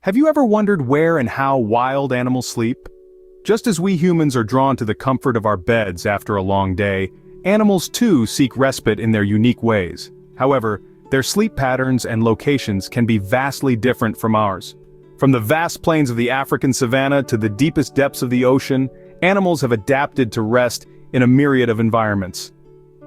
Have you ever wondered where and how wild animals sleep? Just as we humans are drawn to the comfort of our beds after a long day, animals too seek respite in their unique ways. However, their sleep patterns and locations can be vastly different from ours. From the vast plains of the African savanna to the deepest depths of the ocean, animals have adapted to rest in a myriad of environments.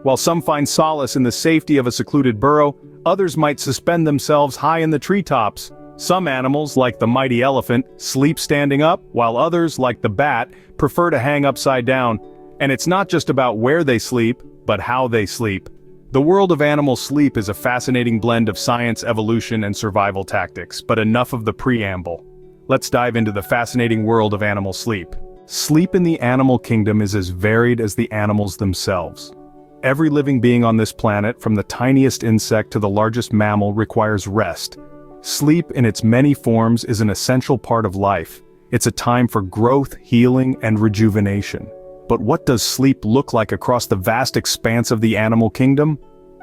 While some find solace in the safety of a secluded burrow, others might suspend themselves high in the treetops. Some animals, like the mighty elephant, sleep standing up, while others, like the bat, prefer to hang upside down. And it's not just about where they sleep, but how they sleep. The world of animal sleep is a fascinating blend of science, evolution, and survival tactics, but enough of the preamble. Let's dive into the fascinating world of animal sleep. Sleep in the animal kingdom is as varied as the animals themselves. Every living being on this planet, from the tiniest insect to the largest mammal, requires rest. Sleep in its many forms is an essential part of life. It's a time for growth, healing, and rejuvenation. But what does sleep look like across the vast expanse of the animal kingdom?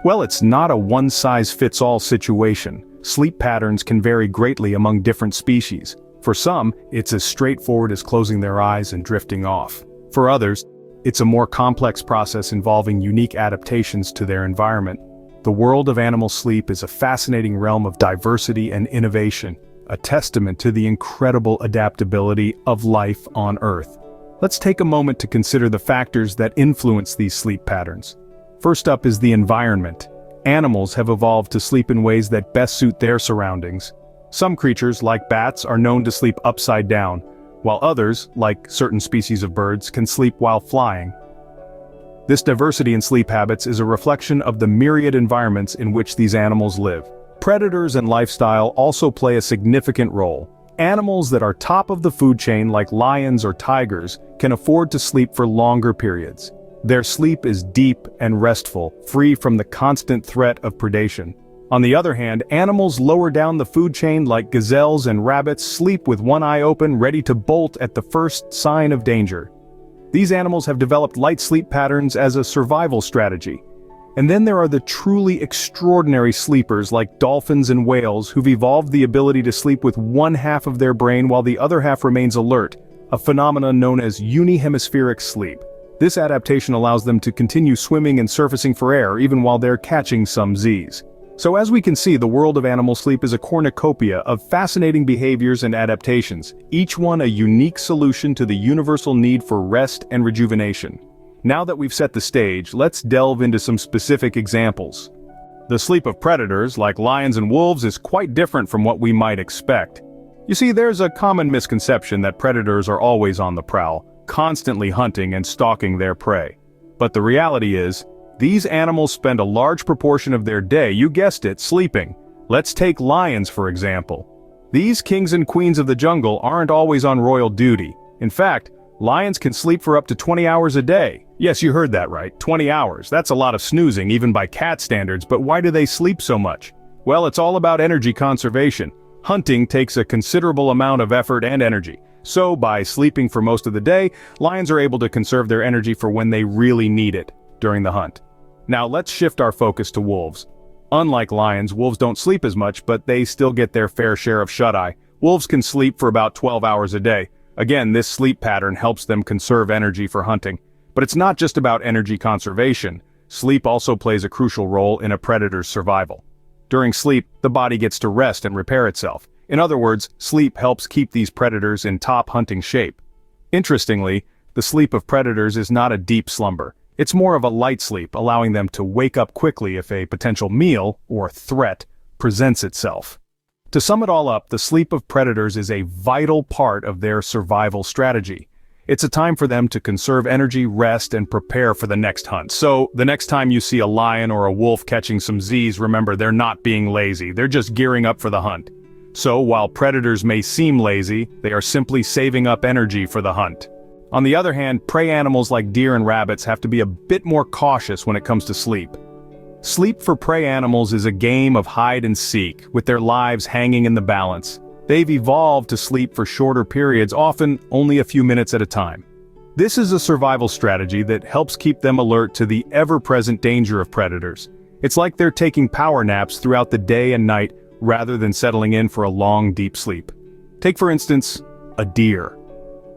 Well, it's not a one-size-fits-all situation. Sleep patterns can vary greatly among different species. For some, it's as straightforward as closing their eyes and drifting off. For others, it's a more complex process involving unique adaptations to their environment. The world of animal sleep is a fascinating realm of diversity and innovation, a testament to the incredible adaptability of life on Earth. Let's take a moment to consider the factors that influence these sleep patterns. First up is the environment. Animals have evolved to sleep in ways that best suit their surroundings. Some creatures, like bats, are known to sleep upside down, while others, like certain species of birds, can sleep while flying. This diversity in sleep habits is a reflection of the myriad environments in which these animals live. Predators and lifestyle also play a significant role. Animals that are top of the food chain, like lions or tigers, can afford to sleep for longer periods. Their sleep is deep and restful, free from the constant threat of predation. On the other hand, animals lower down the food chain, like gazelles and rabbits, sleep with one eye open, ready to bolt at the first sign of danger. These animals have developed light sleep patterns as a survival strategy. And then there are the truly extraordinary sleepers like dolphins and whales who've evolved the ability to sleep with one half of their brain while the other half remains alert, a phenomenon known as unihemispheric sleep. This adaptation allows them to continue swimming and surfacing for air even while they're catching some Z's. So as we can see, the world of animal sleep is a cornucopia of fascinating behaviors and adaptations, each one a unique solution to the universal need for rest and rejuvenation. Now that we've set the stage, let's delve into some specific examples. The sleep of predators, like lions and wolves, is quite different from what we might expect. You see, there's a common misconception that predators are always on the prowl, constantly hunting and stalking their prey. But the reality is, these animals spend a large proportion of their day, you guessed it, sleeping. Let's take lions, for example. These kings and queens of the jungle aren't always on royal duty. In fact, lions can sleep for up to 20 hours a day. Yes, you heard that right, 20 hours. That's a lot of snoozing, even by cat standards, but why do they sleep so much? Well, it's all about energy conservation. Hunting takes a considerable amount of effort and energy. So, by sleeping for most of the day, lions are able to conserve their energy for when they really need it, during the hunt. Now let's shift our focus to wolves. Unlike lions, wolves don't sleep as much, but they still get their fair share of shut-eye. Wolves can sleep for about 12 hours a day. Again, this sleep pattern helps them conserve energy for hunting. But it's not just about energy conservation. Sleep also plays a crucial role in a predator's survival. During sleep, the body gets to rest and repair itself. In other words, sleep helps keep these predators in top hunting shape. Interestingly, the sleep of predators is not a deep slumber. It's more of a light sleep, allowing them to wake up quickly if a potential meal, or threat, presents itself. To sum it all up, the sleep of predators is a vital part of their survival strategy. It's a time for them to conserve energy, rest, and prepare for the next hunt. So, the next time you see a lion or a wolf catching some Z's, remember they're not being lazy, they're just gearing up for the hunt. So, while predators may seem lazy, they are simply saving up energy for the hunt. On the other hand, prey animals like deer and rabbits have to be a bit more cautious when it comes to sleep. Sleep for prey animals is a game of hide and seek, with their lives hanging in the balance. They've evolved to sleep for shorter periods, often only a few minutes at a time. This is a survival strategy that helps keep them alert to the ever-present danger of predators. It's like they're taking power naps throughout the day and night, rather than settling in for a long, deep sleep. Take for instance, a deer.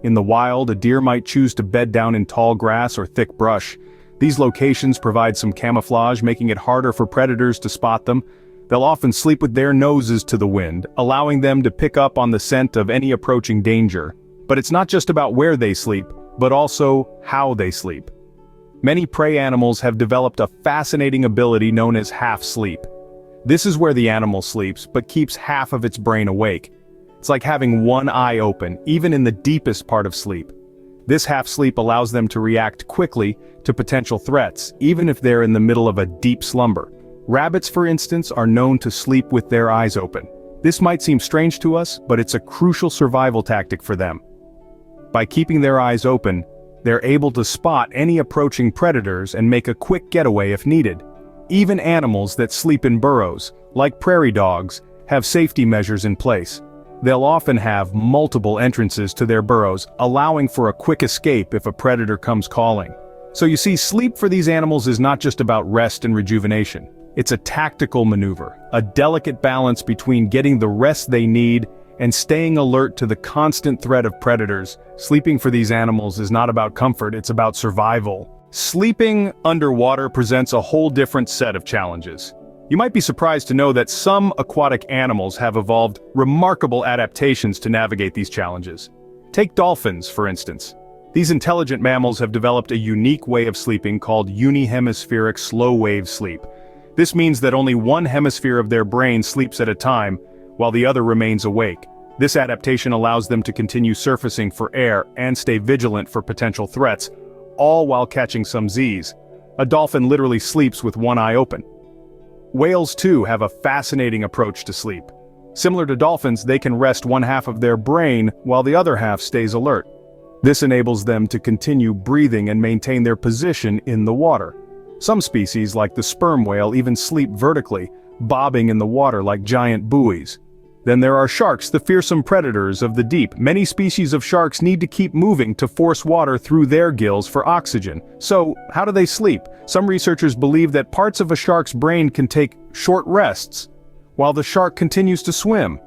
In the wild, a deer might choose to bed down in tall grass or thick brush. These locations provide some camouflage, making it harder for predators to spot them. They'll often sleep with their noses to the wind, allowing them to pick up on the scent of any approaching danger. But it's not just about where they sleep, but also how they sleep. Many prey animals have developed a fascinating ability known as half sleep. This is where the animal sleeps, but keeps half of its brain awake. It's like having one eye open, even in the deepest part of sleep. This half sleep allows them to react quickly to potential threats, even if they're in the middle of a deep slumber. Rabbits, for instance, are known to sleep with their eyes open. This might seem strange to us, but it's a crucial survival tactic for them. By keeping their eyes open, they're able to spot any approaching predators and make a quick getaway if needed. Even animals that sleep in burrows, like prairie dogs, have safety measures in place. They'll often have multiple entrances to their burrows, allowing for a quick escape if a predator comes calling. So you see, sleep for these animals is not just about rest and rejuvenation. It's a tactical maneuver, a delicate balance between getting the rest they need and staying alert to the constant threat of predators. Sleeping for these animals is not about comfort, it's about survival. Sleeping underwater presents a whole different set of challenges. You might be surprised to know that some aquatic animals have evolved remarkable adaptations to navigate these challenges. Take dolphins, for instance. These intelligent mammals have developed a unique way of sleeping called unihemispheric slow-wave sleep. This means that only one hemisphere of their brain sleeps at a time, while the other remains awake. This adaptation allows them to continue surfacing for air and stay vigilant for potential threats, all while catching some Z's. A dolphin literally sleeps with one eye open. Whales too have a fascinating approach to sleep. Similar to dolphins, they can rest one half of their brain while the other half stays alert. This enables them to continue breathing and maintain their position in the water. Some species, like the sperm whale, even sleep vertically, bobbing in the water like giant buoys. Then there are sharks, the fearsome predators of the deep. Many species of sharks need to keep moving to force water through their gills for oxygen. So, how do they sleep? Some researchers believe that parts of a shark's brain can take short rests, while the shark continues to swim.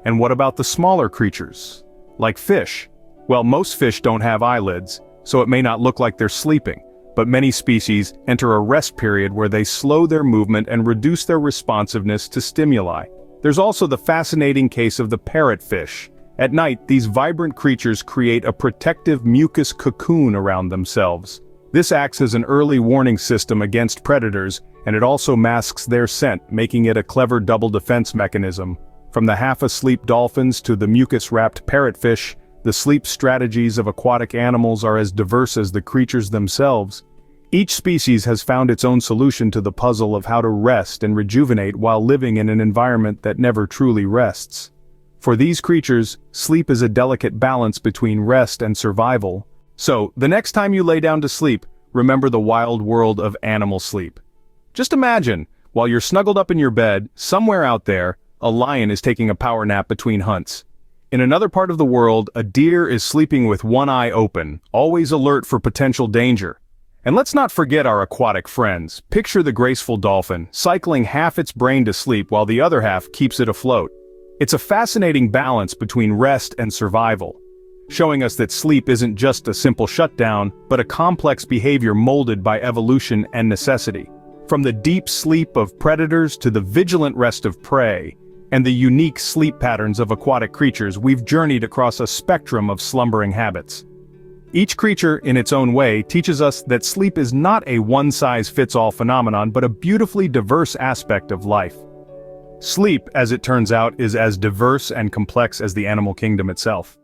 And what about the smaller creatures, like fish? Well, most fish don't have eyelids, so it may not look like they're sleeping. But many species enter a rest period where they slow their movement and reduce their responsiveness to stimuli. There's also the fascinating case of the parrotfish. At night, these vibrant creatures create a protective mucus cocoon around themselves. This acts as an early warning system against predators, and it also masks their scent, making it a clever double defense mechanism. From the half-asleep dolphins to the mucus-wrapped parrotfish, the sleep strategies of aquatic animals are as diverse as the creatures themselves. Each species has found its own solution to the puzzle of how to rest and rejuvenate while living in an environment that never truly rests. For these creatures, sleep is a delicate balance between rest and survival. So, the next time you lay down to sleep, remember the wild world of animal sleep. Just imagine, while you're snuggled up in your bed, somewhere out there, a lion is taking a power nap between hunts. In another part of the world, a deer is sleeping with one eye open, always alert for potential danger. And let's not forget our aquatic friends. Picture the graceful dolphin, cycling half its brain to sleep while the other half keeps it afloat. It's a fascinating balance between rest and survival, showing us that sleep isn't just a simple shutdown, but a complex behavior molded by evolution and necessity. From the deep sleep of predators to the vigilant rest of prey, and the unique sleep patterns of aquatic creatures, we've journeyed across a spectrum of slumbering habits. Each creature, in its own way, teaches us that sleep is not a one-size-fits-all phenomenon, but a beautifully diverse aspect of life. Sleep, as it turns out, is as diverse and complex as the animal kingdom itself.